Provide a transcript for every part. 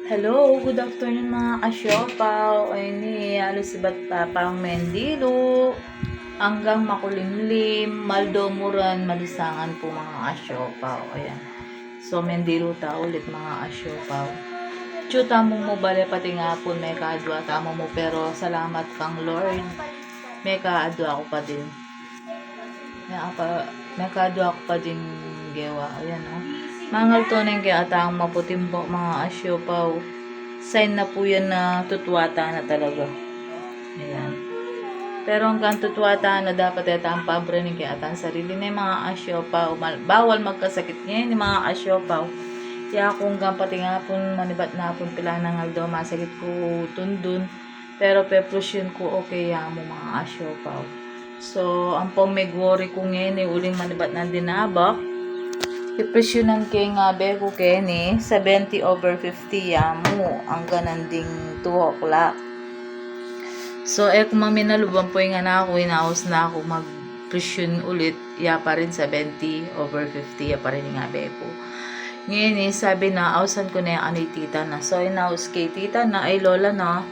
Hello, good afternoon mga kasyopaw. Ay ni, alos ba't tapang Mendilo. Hanggang makulimlim, maldomuran, malisangan po mga kasyopaw. Ayan. So, Mendilo ta ulit mga kasyopaw. Chuta mo bale pati nga po may kaadwa tamo mo pero salamat kang Lord. May kaadwa ko pa din. May kaadwa ko pa din gewa. Ayan o. Mangal to neng kaya atang maputimbok mga asyopaw. Sign na po yan na tutwata na talaga. Ayan. Pero hanggang tutwata na dapat ito ang pabre neng kaya atang sarili na mga asyopaw. Bawal magkasakit ngayon yung mga asyopaw. Kaya kung pati nga po manibat na po pila ng aldo, masakit ko tundun. Pero peprusyon ko okay ya mo mga asyopaw. So, ang pamigwori ko ngayon uling manibat na dinabak. Ipresyonan kay nga beko keni 70/50 yamu ang gananding 2 o'clock. So kung maminaluban po nga na ako inaos na ako mag-presyon ulit ya pa rin 70/50 ya pa rin nga beko. Ngayon sabi na ausan ko na yung anay tita na. So inaos kay tita na ay lola na.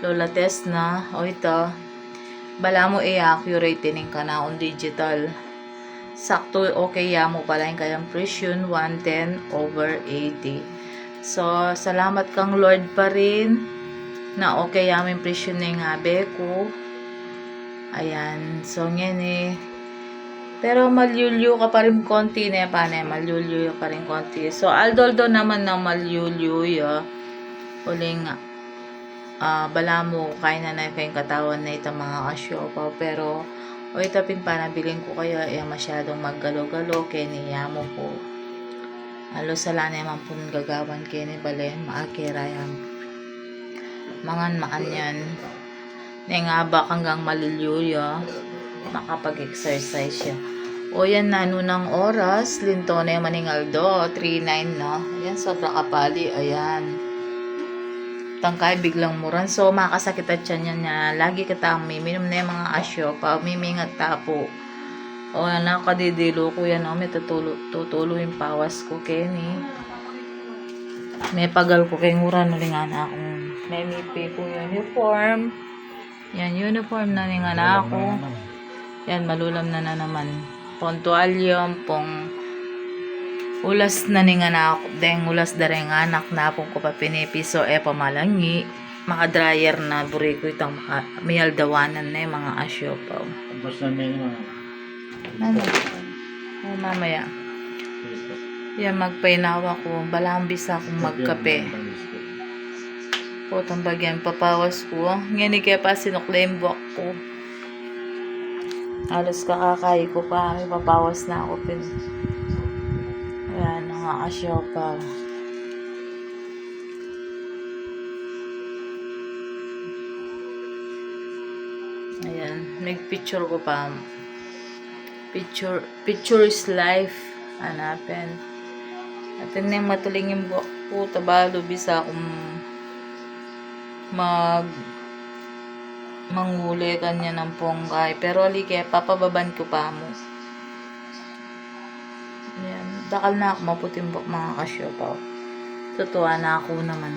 Lola test na. O ito. Bala mo accurate din ka na on digital. Sakto okay ya mo pala yung kayang presyon 110/80. So salamat kang Lord pa rin na okay ya yung presyon na yung abe ko. Ayan. So ngayon pero malyulyo ka pa rin konti na paano malyulyo ka rin konti. So aldoldo naman na malyulyo ya. Uling bala mo kaya na kayong katawan na itang mga kasyopaw pero o itapin pa nabiling ko kayo masyadong maggalo-galo kaya mo po alo sala naman po gagawan kaya ni balen maakira yan mangan yan nga ba hanggang maliliyo makapag-exercise siya o yan na nunang oras linto na yung maningaldo 3:09 no ayan sobra kapali ayan tangkay biglang muran. So, makasakit at siya niya. Lagi kita minom na yung mga asyo. Pa, mimingat tapo. O, nakadidilo ko yan. O, may tutulo yung pawas ko. Kenny. May pagal ko kay nguran. Nalingan akong may mipi ko uniform. Yan, uniform na lingan ako. Yan, malulam na naman. Pontualyum, pong ulas na ni nga na ako, dahil ulas da rin anak na po ko pa pinipiso pamalangi, mga dryer na buri ko itang may aldawanan na yung mga asyopaw. Tapos na may Ano? Mamaya. Yan, magpainawa ko. Balambis akong magkape. Potong bagyan, papawas ko. Ngayon kaya pa sinuklaim buwak ko. Halos kakakay ko pa. May papawas na ako. Ayan, mga asyopaw. Ayan, nag-picture ko pa. Picture is life. Hanapin. Atin na yung matuling yung buwak ko. Tabalo, bisa akong manguli kanya ng ponggay. Pero alike, papababan ko pa mo. Ayan. Dakal na ako maputimbok mga kasyopaw. Totoo na ako naman.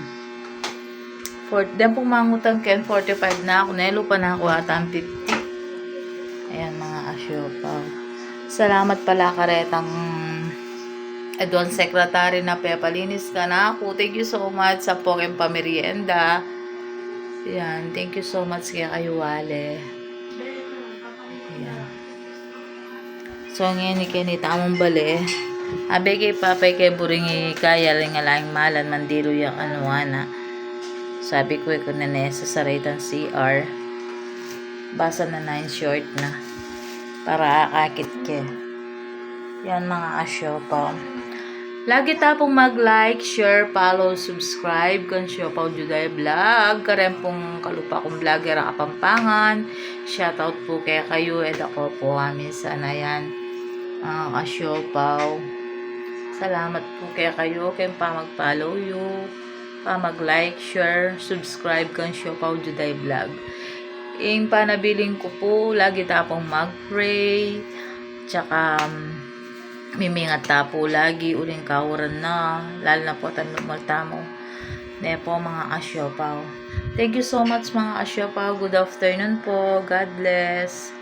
Then pong mangutang ken 45 na ako. Nelo pa na ako atang 50. Ayan mga kasyopaw. Salamat pala karetang Edon Secretary na pepalinis ka na ako. Thank you so much sa pokeng pamerienda. Ayan. Thank you so much kaya kayo wale. Ayan. So ngayon ikinita among bali. Abe kay papay kay buringi kaya rin nga laing malan mandilo yung anuana. Sabi ko kung nanesa sa raytang CR. Basa na 9 short na. Para akakit ke. Yan mga asyopaw. Lagi tapong mag-like, share, follow, subscribe kan Siopaw Juday Vlog. Karen pong kalupa kong vlogger Kapampangan. Shoutout po kaya kayo. Ako po kami sana yan. Siopaw. Salamat po kaya kayo. Kaya pa mag-follow you. Pa mag-like, share, subscribe kan Siopaw Juday Vlog. Yung panabiling ko po. Lagi tapong mag-pray. Tsaka mimingat tapo lagi uling kauran na lalo na po tanong mo Ayan po mga asyopaw. Thank you so much mga asyopaw. Good afternoon po. God bless.